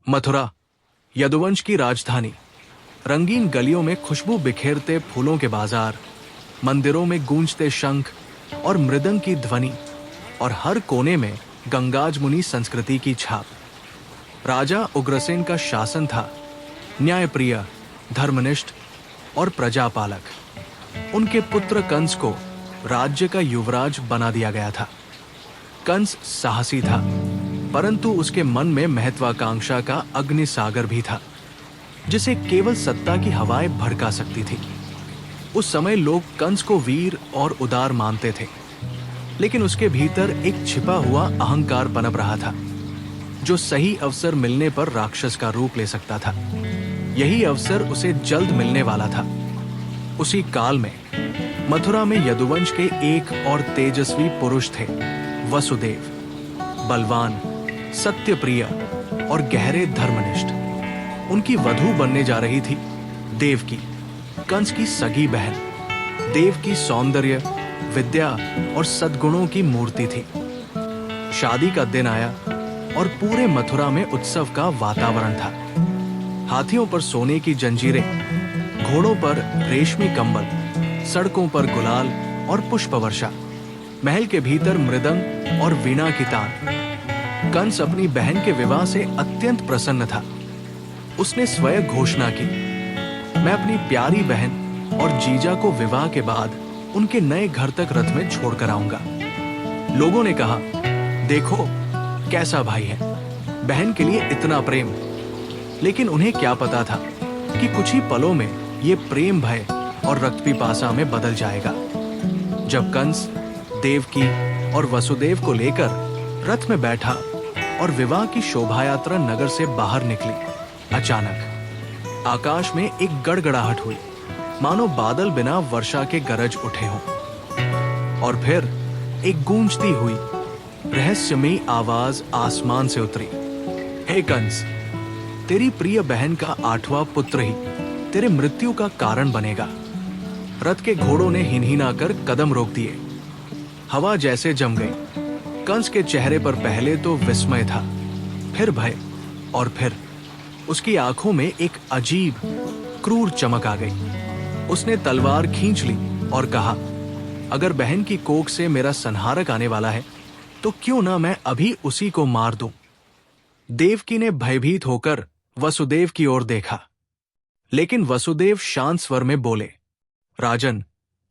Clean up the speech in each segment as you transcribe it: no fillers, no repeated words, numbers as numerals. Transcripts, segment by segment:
मथुरा, यदुवंश की राजधानी। रंगीन गलियों में खुशबू बिखेरते फूलों के बाजार, मंदिरों में गूंजते शंख और मृदंग की ध्वनि, और हर कोने में गंगाज मुनि संस्कृति की छाप। राजा उग्रसेन का शासन था न्यायप्रिय, धर्मनिष्ठ और प्रजापालक। उनके पुत्र कंस को राज्य का युवराज बना दिया गया था। कंस साहसी था, परंतु उसके मन में महत्वाकांक्षा का अग्नि सागर भी था, जिसे केवल सत्ता की हवाएं भड़का सकती थी। उस समय लोग कंस को वीर और उदार मानते थे, लेकिन उसके भीतर एक छिपा हुआ अहंकार पनप रहा था, जो सही अवसर मिलने पर राक्षस का रूप ले सकता था। यही अवसर उसे जल्द मिलने वाला था। उसी काल में मथुरा में यदुवंश के एक और तेजस्वी पुरुष थे, वसुदेव। बलवान, सत्यप्रिय और गहरे धर्मनिष्ठ। उनकी वधू बनने जा रही थी देवकी, कंस की सगी बहन। देव की सौंदर्य, विद्या और सद्गुणों की मूर्ति थी। शादी का दिन आया और पूरे मथुरा में उत्सव का वातावरण था। हाथियों पर सोने की जंजीरें, घोड़ों पर रेशमी कंबल, सड़कों पर गुलाल और पुष्प वर्षा, महल के भीतर मृदंग और वीणा की तान। कंस अपनी बहन के विवाह से अत्यंत प्रसन्न था। उसने स्वयं घोषणा की, मैं अपनी प्यारी बहन और जीजा को विवाह के बाद उनके नए घर तक रथ में छोड़कर आऊंगा। लोगों ने कहा, देखो कैसा भाई है, बहन के लिए इतना प्रेम। लेकिन उन्हें क्या पता था कि कुछ ही पलों में ये प्रेम भय और रक्त पिपासा में बदल जाएगा। जब कंस देवकी और वसुदेव को लेकर रथ में बैठा और विवाह की शोभा यात्रा नगर से बाहर निकली, अचानक आकाश में एक गड़गड़ाहट हुई, मानो बादल बिना वर्षा के गरज उठे हों। और फिर एक गूंजती हुई रहस्यमयी आवाज आसमान से उतरी, हे कंस, तेरी प्रिय बहन का 8वां पुत्र ही तेरे मृत्यु का कारण बनेगा। रथ के घोड़ों ने हिनहिना कर कदम रोक दिए। हवा जैसे जम गई। कंस के चेहरे पर पहले तो विस्मय था, फिर भय, और फिर उसकी आंखों में एक अजीब क्रूर चमक आ गई। उसने तलवार खींच ली और कहा, अगर बहन की कोख से मेरा संहारक आने वाला है तो क्यों ना मैं अभी उसी को मार दूं। देवकी ने भयभीत होकर वसुदेव की ओर देखा, लेकिन वसुदेव शांत स्वर में बोले, राजन,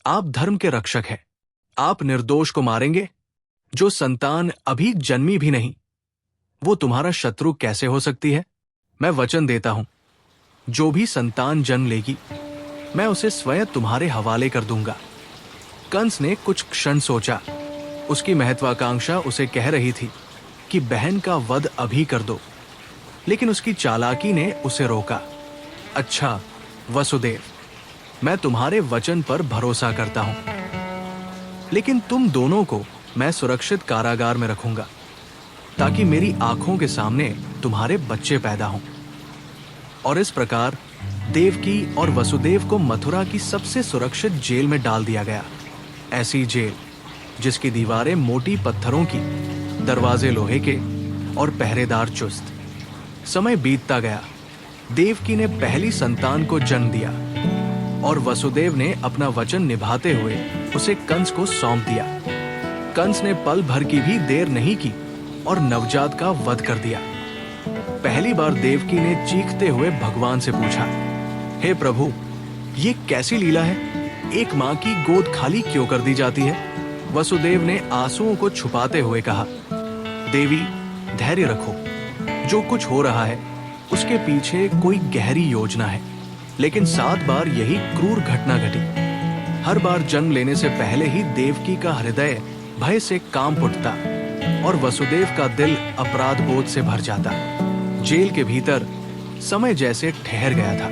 आप धर्म के रक्षक हैं। आप निर्दोष को मारेंगे? जो संतान अभी जन्मी भी नहीं, वो तुम्हारा शत्रु कैसे हो सकती है? मैं वचन देता हूं, जो भी संतान जन्म लेगी, मैं उसे स्वयं तुम्हारे हवाले कर दूंगा। कंस ने कुछ क्षण सोचा। उसकी महत्वाकांक्षा उसे कह रही थी कि बहन का वध अभी कर दो, लेकिन उसकी चालाकी ने उसे रोका। अच्छा वसुदेव, मैं तुम्हारे वचन पर भरोसा करता हूं, लेकिन तुम दोनों को मैं सुरक्षित कारागार में रखूंगा, ताकि मेरी आंखों के सामने तुम्हारे बच्चे पैदा हों। और इस प्रकार देवकी और वसुदेव को मथुरा की सबसे सुरक्षित जेल में डाल दिया गया। ऐसी जेल जिसकी दीवारें मोटी पत्थरों की, दरवाजे लोहे के और पहरेदार चुस्त। समय बीतता गया। देवकी ने पहली संतान को जन्म दिया और वसुदेव ने अपना वचन निभाते हुए उसे कंस को सौंप दिया। कंस ने पल भर की भी देर नहीं की और नवजात का वध कर दिया। पहली बार देवकी ने चीखते हुए भगवान से पूछा, हे प्रभु, ये कैसी लीला है? एक माँ की गोद खाली क्यों कर दी जाती है? वसुदेव ने आंसुओं को छुपाते हुए कहा, देवी, धैर्य रखो। जो कुछ हो रहा है उसके पीछे कोई गहरी योजना है। लेकिन 7 बार यही क्रूर घटना घटी। हर बार जन्म लेने से पहले ही देवकी का हृदय भय से कांप उठता और वसुदेव का दिल अपराध बोध से भर जाता। जेल के भीतर समय जैसे ठहर गया था।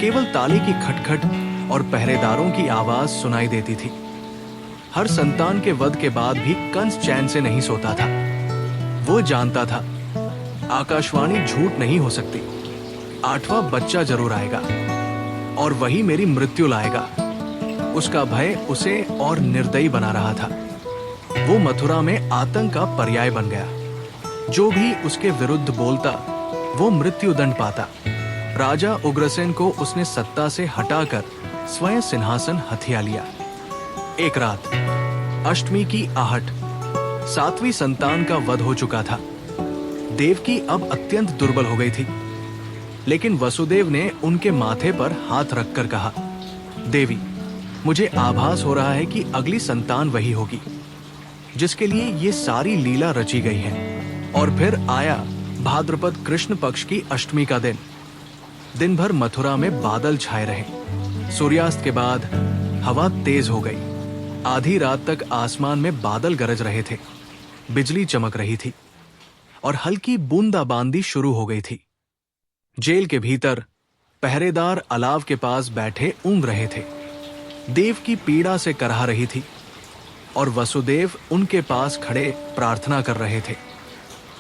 केवल ताले की खटखट और पहरेदारों की आवाज सुनाई देती थी। हर संतान के वध के बाद भी कंस चैन से नहीं सोता था। वो जानता था, आकाशवाणी झूठ नहीं हो सकती। 8वां बच्चा जरूर आएगा और वही मेरी मृत्यु लाएगा। उसका भय उसे और निर्दयी बना रहा था। वो मथुरा में आतंक का पर्याय बन गया। जो भी उसके विरुद्ध बोलता वो मृत्युदंड पाता। राजा उग्रसेन को उसने सत्ता से हटाकर स्वयं सिंहासन हथिया लिया। एक रात अष्टमी की आहट, 7वीं संतान का वध हो चुका था। देवकी अब अत्यंत दुर्बल हो गई थी, लेकिन वसुदेव ने उनके माथे पर हाथ रखकर कहा, देवी, मुझे आभास हो रहा है कि अगली संतान वही होगी जिसके लिए ये सारी लीला रची गई है। और फिर आया भाद्रपद कृष्ण पक्ष की अष्टमी का दिन। दिन भर मथुरा में बादल छाए रहे। सूर्यास्त के बाद हवा तेज हो गई। आधी रात तक आसमान में बादल गरज रहे थे, बिजली चमक रही थी और हल्की बूंदाबांदी शुरू हो गई थी। जेल के भीतर पहरेदार अलाव के पास बैठे ऊँघ रहे थे। देव की पीड़ा से कराह रही थी और वसुदेव उनके पास खड़े प्रार्थना कर रहे थे।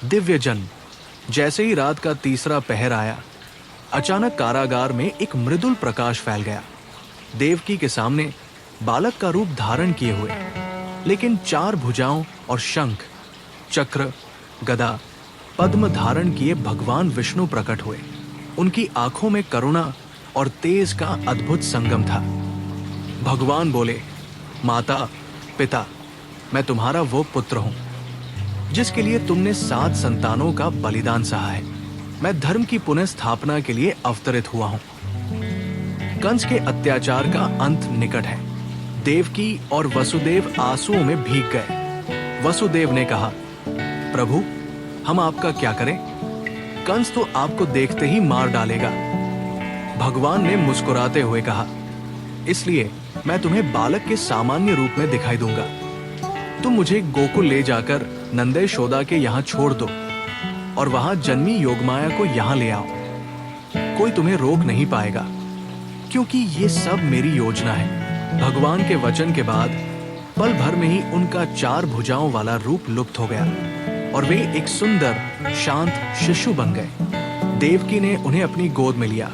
दिव्य जन, जैसे ही रात का तीसरा पहर आया, अचानक कारागार में एक मृदुल प्रकाश फैल गया। देवकी के सामने बालक का रूप धारण किए हुए, लेकिन 4 भुजाओं और शंख, चक्र, गदा, पद्म धारण किए भगवान विष्णु प्रकट हुए। उनकी आंखों में करुणा और तेज का अद्भुत संगम था। भगवान बोले, माता, पिता, मैं तुम्हारा वो पुत्र हूं जिसके लिए तुमने 7 संतानों का बलिदान सहा है। मैं धर्म की पुनः स्थापना के लिए अवतरित हुआ हूं। कंस के अत्याचार का अंत निकट है। देवकी और वसुदेव आंसुओं में भीग गए। वसुदेव ने कहा, प्रभु, हम आपका क्या करें? कंस तो आपको देखते ही मार डालेगा। भगवान ने मुस्कुराते हुए कहा, इसलिए मैं तुम्हें बालक के सामान्य रूप में दिखाई दूंगा। तुम मुझे गोकुल ले जाकर नंद यशोदा के यहाँ छोड़ दो और वहां जन्मी योगमाया को यहाँ ले आओ। कोई तुम्हें रोक नहीं पाएगा, क्योंकि ये सब मेरी योजना है। भगवान के वचन के बाद पल भर में ही उनका 4 भुजाओं वाला रूप लुप्त हो गया और वे एक सुंदर शांत शिशु बन गए। देवकी ने उन्हें अपनी गोद में लिया।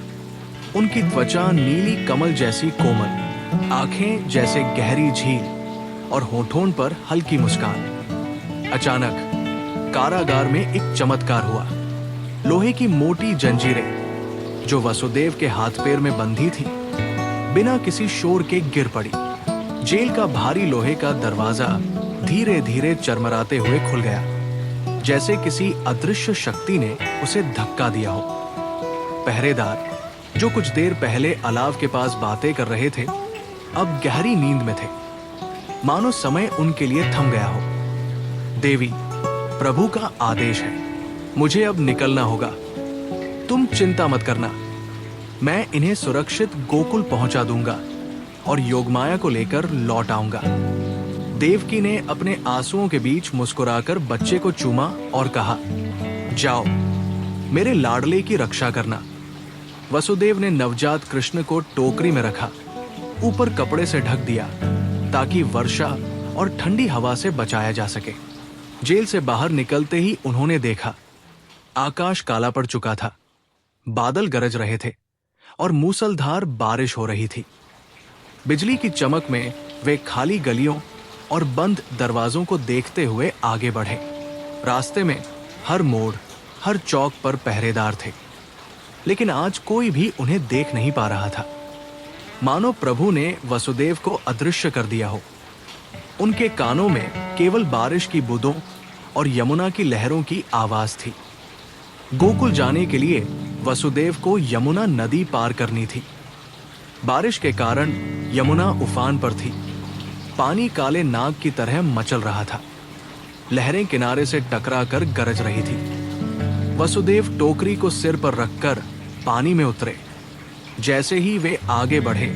उनकी त्वचा नीली कमल जैसी कोमल, आंखें जैसे गहरी झील और होठों पर हल्की मुस्कान। अचानक कारागार में एक चमत्कार हुआ। लोहे की मोटी जंजीरें जो वसुदेव के हाथ पैर में बंधी थी, बिना किसी शोर के गिर पड़ी। जेल का भारी लोहे का दरवाजा धीरे धीरे चरमराते हुए खुल गया, जैसे किसी अदृश्य शक्ति ने उसे धक्का दिया हो। पहरेदार, जो कुछ देर पहले अलाव के पास बातें कर रहे थे, अब गहरी नींद में थे, मानो समय उनके लिए थम गया हो। देवी, प्रभु का आदेश है, मुझे अब निकलना होगा। तुम चिंता मत करना, मैं इन्हें सुरक्षित गोकुल पहुंचा दूंगा और योगमाया को लेकर लौट आऊंगा। देवकी ने अपने आंसुओं के बीच मुस्कुराकर बच्चे को चूमा और कहा, जाओ, मेरे लाडले की रक्षा करना। वसुदेव ने नवजात कृष्ण को टोकरी में रखा, ऊपर कपड़े से ढक दिया ताकि वर्षा और ठंडी हवा से बचाया जा सके। जेल से बाहर निकलते ही उन्होंने देखा, आकाश काला पड़ चुका था, बादल गरज रहे थे और मूसलधार बारिश हो रही थी। बिजली की चमक में वे खाली गलियों और बंद दरवाजों को देखते हुए आगे बढ़े। रास्ते में हर मोड़, हर चौक पर पहरेदार थे, लेकिन आज कोई भी उन्हें देख नहीं पा रहा था। मानो प्रभु ने वसुदेव को अदृश्य कर दिया हो। उनके कानों में केवल बारिश की बूंदों और यमुना की लहरों की आवाज थी। गोकुल जाने के लिए वसुदेव को यमुना नदी पार करनी थी। बारिश के कारण यमुना उफान पर थी। पानी काले नाग की तरह मचल रहा था। लहरें किनारे से टकराकर गरज रही थी। वसुदेव टोकरी को सिर पर रखकर पानी में उतरे। जैसे ही वे आगे बढ़े,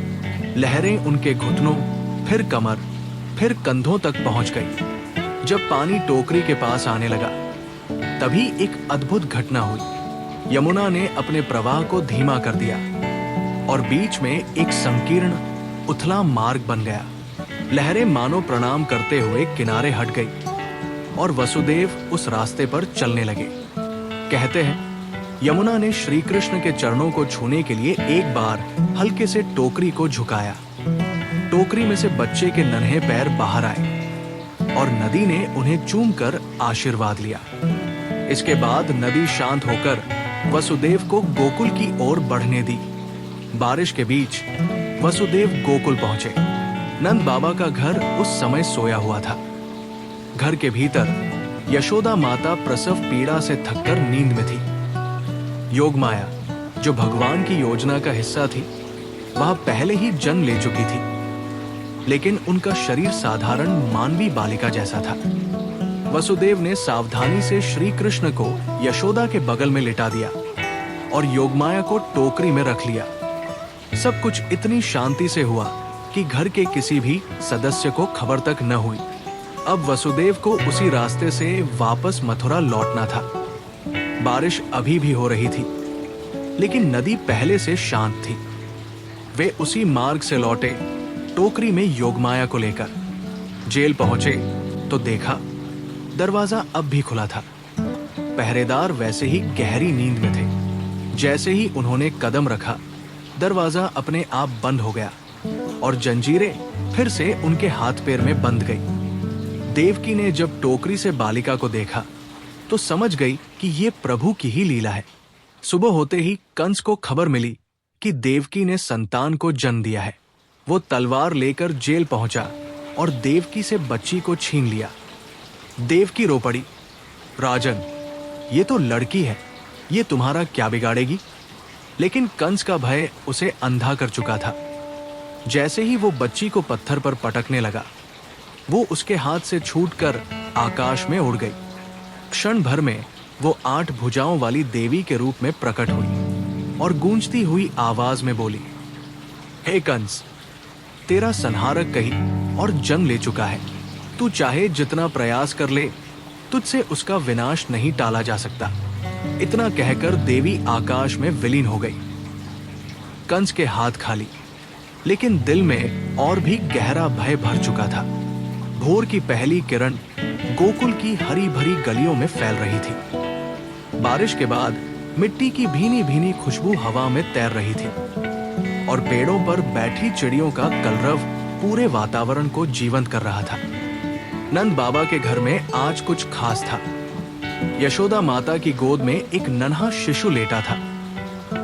लहरें उनके घुटनों, फिर कमर, फिर कंधों तक पहुंच गई। जब पानी टोकरी के पास आने लगा, तभी एक अद्भुत घटना हुई। यमुना ने अपने प्रवाह को धीमा कर दिया और बीच में एक संकीर्ण उथला मार्ग बन गया। लहरें मानो प्रणाम करते हुए किनारे हट गई और वसुदेव उस रास्ते पर चलने लगे। कहते हैं, यमुना ने श्री कृष्ण के चरणों को छूने के लिए एक बार हल्के से टोकरी को झुकाया। टोकरी में से बच्चे के नन्हे पैर बाहर आए और नदी ने उन्हें चूमकर आशीर्वाद लिया। इसके बाद नदी शांत होकर वसुदेव को गोकुल की ओर बढ़ने दी। बारिश के बीच वसुदेव गोकुल पहुंचे। नंद बाबा का घर उस समय सोया हुआ था। घर के भीतर यशोदा माता प्रसव पीड़ा से थककर नींद में थी। योगमाया, जो भगवान की योजना का हिस्सा थी, वह पहले ही जन्म ले चुकी थी, लेकिन उनका शरीर साधारण मानवी बालिका जैसा था। वसुदेव ने सावधानी से श्री कृष्ण को यशोदा के बगल में लिटा दिया और योगमाया को टोकरी में रख लिया। सब कुछ इतनी शांति से हुआ कि घर के किसी भी सदस्य को खबर तक न हुई। अब वसुदेव को उसी रास्ते से वापस मथुरा लौटना था। बारिश अभी भी हो रही थी, लेकिन नदी पहले से शांत थी। वे उसी मार्ग से लौटे, टोकरी में योगमाया को लेकर। जेल पहुंचे तो देखा दरवाजा अब भी खुला था। पहरेदार वैसे ही गहरी नींद में थे। जैसे ही उन्होंने कदम रखा, दरवाजा अपने आप बंद हो गया और जंजीरें फिर से उनके हाथ पैर में बंध गई। देवकी ने जब टोकरी से बालिका को देखा तो समझ गई कि ये प्रभु की ही लीला है। सुबह होते ही कंस को खबर मिली कि देवकी ने संतान को जन्म दिया है। वो तलवार लेकर जेल पहुंचा और देवकी से बच्ची को छीन लिया। देवकी रो पड़ी, राजन, ये तो लड़की है, ये तुम्हारा क्या बिगाड़ेगी? लेकिन कंस का भय उसे अंधा कर चुका था। जैसे ही वो बच्ची को पत्थर पर पटकने लगा, वो उसके हाथ से छूटकर आकाश में उड़ गई। क्षण भर में वो 8 भुजाओं वाली देवी के रूप में प्रकट हुई और गूंजती हुई आवाज में बोली, हे कंस, तेरा संहारक कहीं और जन्म ले चुका है। तू चाहे जितना प्रयास कर ले, तुझसे उसका विनाश नहीं टाला जा सकता। इतना कहकर देवी आकाश में विलीन हो गई। कंस के हाथ खाली, लेकिन दिल में और भी गहरा भय भर चुका था। भोर की पहली किरण गोकुल की हरी भरी गलियों में फैल रही थी। बारिश के बाद मिट्टी की भीनी भीनी खुशबू हवा में तैर रही थी और पेड़ों पर बैठी चिड़ियों का कलरव पूरे वातावरण को जीवंत कर रहा था। नंद बाबा के घर में आज कुछ खास था। यशोदा माता की गोद में एक नन्हा शिशु लेटा था,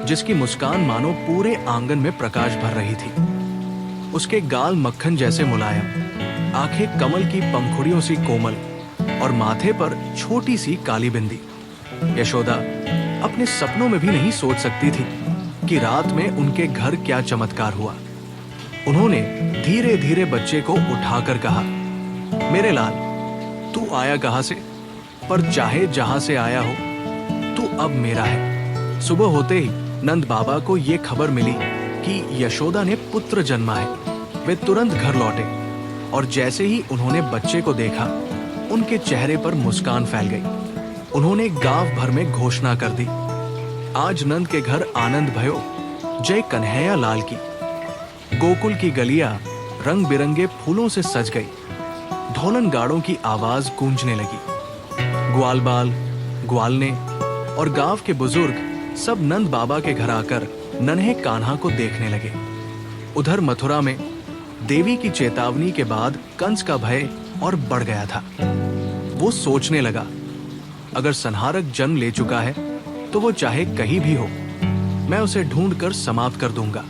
जिसकी मुस्कान मानो पूरे आंगन में प्रकाश भर रही थी। उसके गाल मक्खन जैसे मुलायम, आंखें कमल की पंखुड़ियों सी कोमल और माथे पर छोटी सी काली बिंदी। यशोदा अपने सपनों में भी नहीं सोच सकती थी कि रात में उनके घर क्या चमत्कार हुआ। उन्होंने धीरे धीरे बच्चे को उठाकर कहा, मेरे लाल, तू आया कहां से? पर चाहे जहां से आया हो, तू अब मेरा है। सुबह होते ही नंद बाबा को यह खबर मिली कि यशोदा ने पुत्र जन्मा है। वे तुरंत घर लौटे और जैसे ही उन्होंने बच्चे को देखा, उनके चेहरे पर मुस्कान फैल गई। उन्होंने गांव भर में घोषणा कर दी, आज नंद के घर आनंद भयो, जय कन्हैया लाल की। गोकुल की गलियां रंग बिरंगे फूलों से सज गई। ढोलन गाड़ों की आवाज गूंजने लगी। ग्वालबाल, ग्वालने और गांव के बुजुर्ग सब नंद बाबा के घर आकर नन्हे कान्हा को देखने लगे। उधर मथुरा में देवी की चेतावनी के बाद कंस का भय और बढ़ गया था। वो सोचने लगा, अगर संहारक जन्म ले चुका है तो वो चाहे कहीं भी हो, मैं उसे ढूंढकर समाप्त कर दूंगा।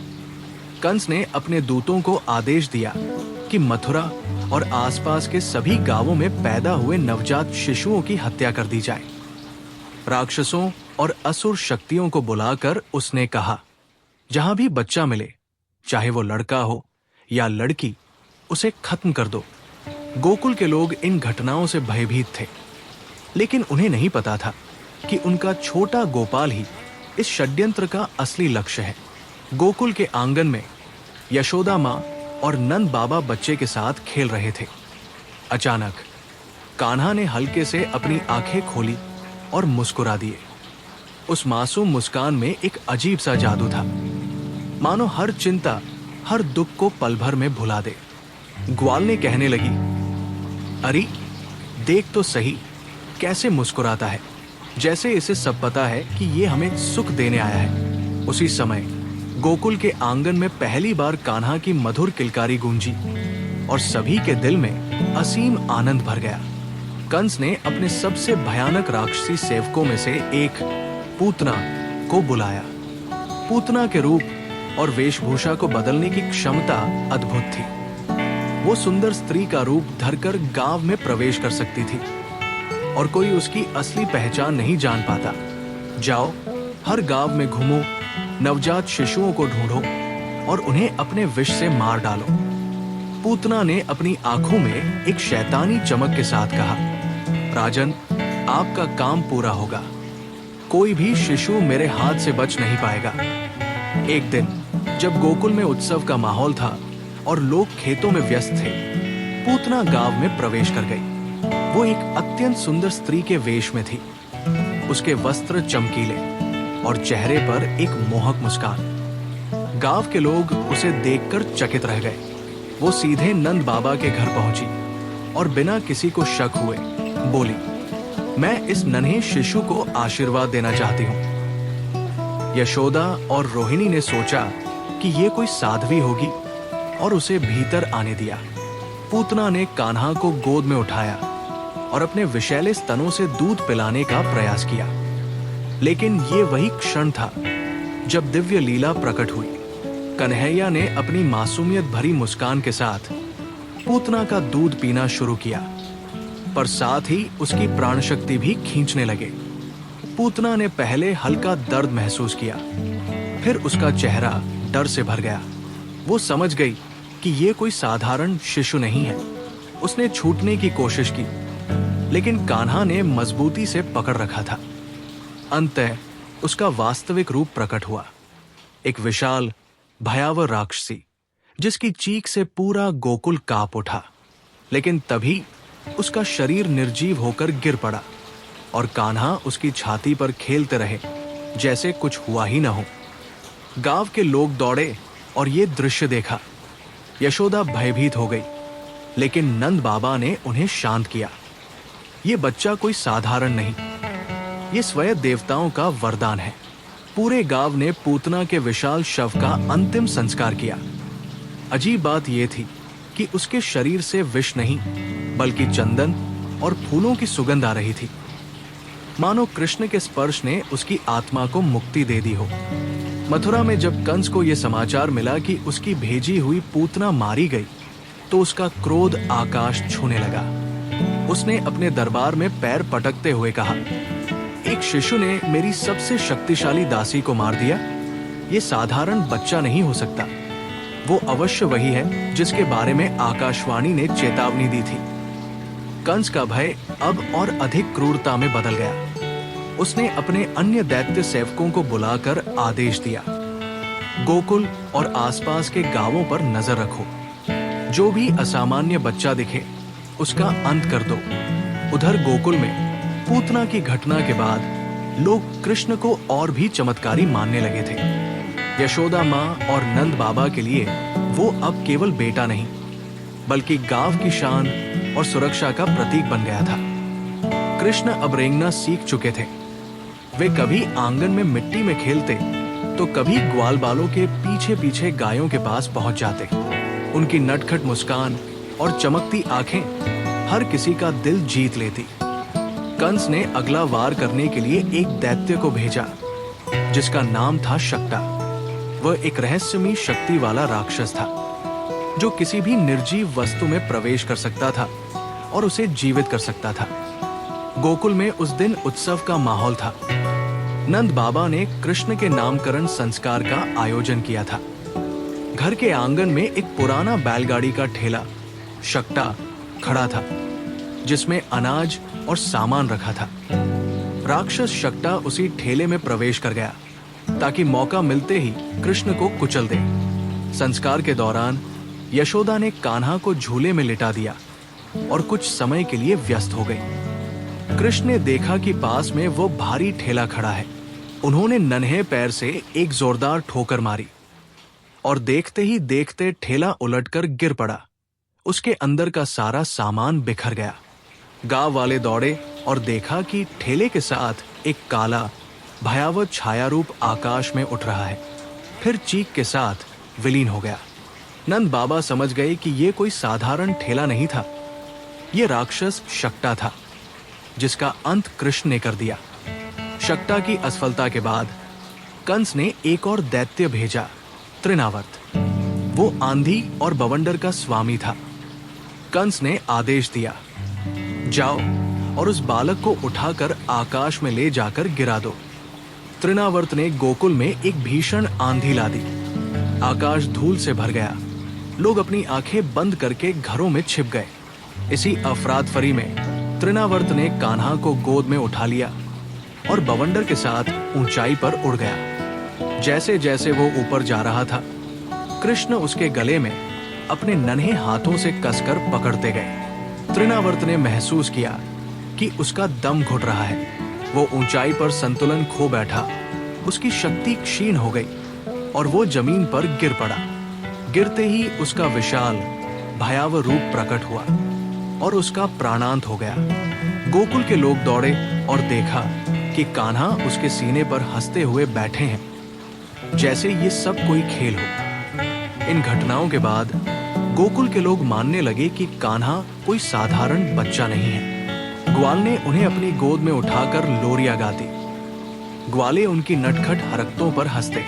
कंस ने अपने दूतों को आदेश दिया कि मथुरा और आसपास के सभी गांवों में पैदा हुए नवजात शिशुओं की हत्या कर दी जाए। राक्षसों और असुर शक्तियों को बुलाकर उसने कहा, जहां भी बच्चा मिले, चाहे वो लड़का हो या लड़की, उसे खत्म कर दो। गोकुल के लोग इन घटनाओं से भयभीत थे, लेकिन उन्हें नहीं पता था कि उनका छोटा गोपाल ही इस षड्यंत्र का असली लक्ष्य है। गोकुल के आंगन में यशोदा मां और नंद बाबा बच्चे के साथ खेल रहे थे। अचानक कान्हा ने हल्के से अपनी आंखें खोली और मुस्कुरा दिए। उस मासूम मुस्कान में एक अजीब सा जादू था, मानो हर चिंता, हर दुख को पल भर में भुला दे। ग्वाल ने कहने लगी, अरे देख तो सही, कैसे मुस्कुराता है, जैसे इसे सब पता है कि ये हमें सुख देने आया है। उसी समय गोकुल के आंगन में पहली बार कान्हा की मधुर किलकारी गूंजी और सभी के दिल में असीम आनंद भर गया। कंस ने अपने सबसे भयानक राक्षसी सेवकों में से एक पूतना को बुलाया। पूतना के रूप और वेशभूषा को बदलने की क्षमता अद्भुत थी। वो सुंदर स्त्री का रूप धरकर गांव में प्रवेश कर सकती थी और कोई उसकी असली पहचान नहीं जान पाता। जाओ, हर गांव में घूमो, नवजात शिशुओं को ढूंढो और उन्हें अपने विष से मार डालो। पूतना ने अपनी आंखों में एक शैतानी चमक के साथ कहा, राजन, आपका काम पूरा होगा। कोई भी शिशु मेरे हाथ से बच नहीं पाएगा। एक दिन जब गोकुल में उत्सव का माहौल था और लोग खेतों में व्यस्त थे, पूतना गांव में प्रवेश कर गई। वो एक अत्यंत सुंदर स्त्री के वेश में थी। उसके वस्त्र चमकीले और चेहरे पर एक मोहक मुस्कान। गांव के लोग उसे देखकर चकित रह गए। वो सीधे नंद बाबा के घर पहुंची और बिना किसी को शक हुए बोली, मैं इस नन्हे शिशु को आशीर्वाद देना चाहती हूं। यशोदा और रोहिणी ने सोचा कि ये कोई साध्वी होगी और उसे भीतर आने दिया। पूतना ने कान्हा को गोद में उठाया और अपने विषैले स्तनों से दूध पिलाने का प्रयास किया। लेकिन ये वही क्षण था जब दिव्य लीला प्रकट हुई। कन्हैया ने अपनी मासूमियत भरी मुस्कान के साथ पूतना का दूध पीना शुरू किया, पर साथ ही उसकी प्राण शक्ति भी खींचने लगे। पूतना ने पहले हल्का दर्द महसूस किया, फिर उसका चेहरा डर से भर गया। वो समझ गई कि ये कोई साधारण शिशु नहीं है। उसने छूटने की कोशिश की, लेकिन कान्हा ने मजबूती से पकड़ रखा था। अंततः उसका वास्तविक रूप प्रकट हुआ, एक विशाल भयावह राक्षसी, जिसकी चीख से पूरा गोकुल कांप उठा। लेकिन तभी उसका शरीर निर्जीव होकर गिर पड़ा और कान्हा उसकी छाती पर खेलते रहे जैसे कुछ हुआ ही न हो। गांव के लोग दौड़े और ये दृश्य देखा। यशोदा भयभीत हो गई, लेकिन नंद बाबा ने उन्हें शांत किया। ये बच्चा कोई साधारण नहीं, ये स्वयं देवताओं का वरदान है। पूरे गांव ने पूतना के विशाल शव का अंतिम संस्कार किया। अजीब बात यह थी कि उसके शरीर से विष नहीं, बल्कि चंदन और फूलों की सुगंध आ रही थी, मानो कृष्ण के स्पर्श ने उसकी आत्मा को मुक्ति दे दी हो। मथुरा में जब कंस को यह समाचार मिला कि उसकी भेजी हुई पूतना मारी गई, तो उसका क्रोध आकाश छूने लगा। उसने अपने दरबार में पैर पटकते हुए कहा, एक शिशु ने मेरी सबसे शक्तिशाली दासी को मार दिया। ये साधारण बच्चा नहीं हो सकता। वो अवश्य वही है जिसके बारे में आकाशवाणी ने चेतावनी दी थी। कंस का भय अब और अधिक क्रूरता में बदल गया। उसने अपने अन्य दैत्य सेवकों को बुलाकर आदेश दिया, गोकुल और आसपास के गांवों पर नजर रखो। जो भी असामान्य बच्चा दिखे, उसका अंत कर दो। उधर गोकुल में पूतना की घटना के बाद लोग कृष्ण को और भी चमत्कारी मानने लगे थे। यशोदा माँ और नंद बाबा के लिए वो अब केवल बेटा नहीं, बल्कि गांव की शान और सुरक्षा का प्रतीक बन गया था। कृष्ण अब रेंगना सीख चुके थे। वे कभी आंगन में मिट्टी में खेलते, तो कभी ग्वाल बालों के पीछे पीछे गायों के पास पहुंच जाते। उनकी नटखट मुस्कान और चमकती आंखें हर किसी का दिल जीत लेती। कंस ने अगला वार करने के लिए एक दैत्य को भेजा, जिसका नाम था शक्टा। वह एक रहस्यमयी शक्ति वाला राक्षस था, जो किसी भी निर्जीव वस्तु में प्रवेश कर सकता था और उसे जीवित कर सकता था। गोकुल में उस दिन उत्सव का माहौल था। नंद बाबा ने कृष्ण के नामकरण संस्कार का आयोजन किया था। घर के आंगन में एक पुराना बैलगाड़ी का ठेला शक्टा खड़ा था, जिसमें अनाज और सामान रखा था। राक्षस शक्टा उसी ठेले में प्रवेश कर गया, ताकि मौका मिलते ही कृष्ण को कुचल दे। संस्कार के दौरान यशोदा ने कान्हा को झूले में लिटा दिया और कुछ समय के लिए व्यस्त हो गई। कृष्ण ने देखा कि पास में वो भारी ठेला खड़ा है। उन्होंने नन्हे पैर से एक जोरदार ठोकर मारी और देखते ही देखते ठेला उलटकर गिर पड़ा। उसके अंदर का सारा सामान बिखर गया। गांव वाले दौड़े और देखा कि ठेले के साथ एक काला भयावह छाया रूप आकाश में उठ रहा है, फिर चीख के साथ विलीन हो गया। नंद बाबा समझ गए कि यह कोई साधारण ठेला नहीं था, यह राक्षस शक्टा था, जिसका अंत कृष्ण ने कर दिया। शक्टा की असफलता के बाद कंस ने एक और दैत्य भेजा, तृणावर्त। वो आंधी और बवंडर का स्वामी था। कंस ने आदेश दिया, जाओ और उस बालक को उठाकर आकाश में ले जाकर गिरा दो। तृणावर्त ने गोकुल में एक भीषण आंधी ला दी। आकाश धूल से भर गया। लोग अपनी आंखें बंद करके घरों में छिप गए। इसी अफरात फरी में तृणावर्त ने कान्हा को गोद में उठा लिया और बवंडर के साथ ऊंचाई पर उड़ गया। जैसे जैसे वो ऊपर जा रहा था, कृष्ण उसके गले में अपने नन्हे हाथों से कसकर पकड़ते गए। तृणावर्त ने महसूस किया कि उसका दम घुट रहा है। वो ऊंचाई पर संतुलन खो बैठा। उसकी शक्ति क्षीण हो गई और वो जमीन पर गिर पड़ा। गिरते ही उसका विशाल भयावह रूप प्रकट हुआ और उसका प्राणांत हो गया। गोकुल के लोग दौड़े और देखा कि कान्हा उसके सीने पर हंसते हुए बैठे हैं, जैसे ये सब कोई खेल हो। इन घटनाओं के बाद गोकुल के लोग मानने लगे कि कान्हा कोई साधारण बच्चा नहीं है। ग्वाल ने उन्हें अपनी गोद में उठाकर लोरियां गाती। ग्वाले उनकी नटखट हरकतों पर हंसते।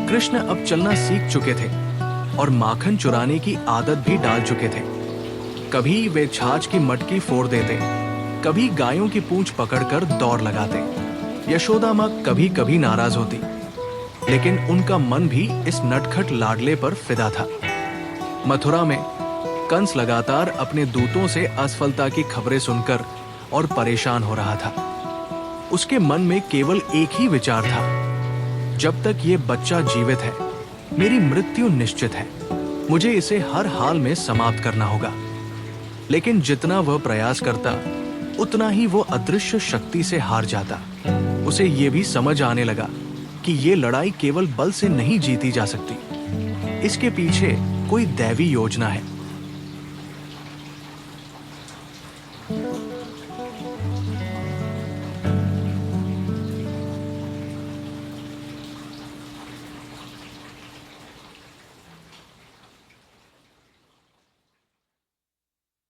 कृष्ण अब चलना सीख चुके थे और माखन चुराने की आदत भी डाल चुके थे। कभी वे छाछ की मटकी फोड़ देते, कभी गायों की पूंछ पकड़कर दौड़ लगाते। यशोदा माँ कभी कभी नाराज होती, लेकिन उनका मन भी इस नटखट लाडले पर फिदा था। मथुरा में कंस लगातार अपने दूतों से असफलता की खबरें सुनकर और परेशान हो रहा था। उसके मन में केवल एक ही विचार था, जब तक ये बच्चा जीवित है, मेरी मृत्यु निश्चित है। मुझे इसे हर हाल में समाप्त करना होगा। लेकिन जितना वह प्रयास करता, उतना ही वो अदृश्य शक्ति से हार जाता। उसे ये भी समझ आने लगा कि ये लड़ाई केवल बल से नहीं जीती जा सकती। इसके पीछे कोई दैवी योजना है।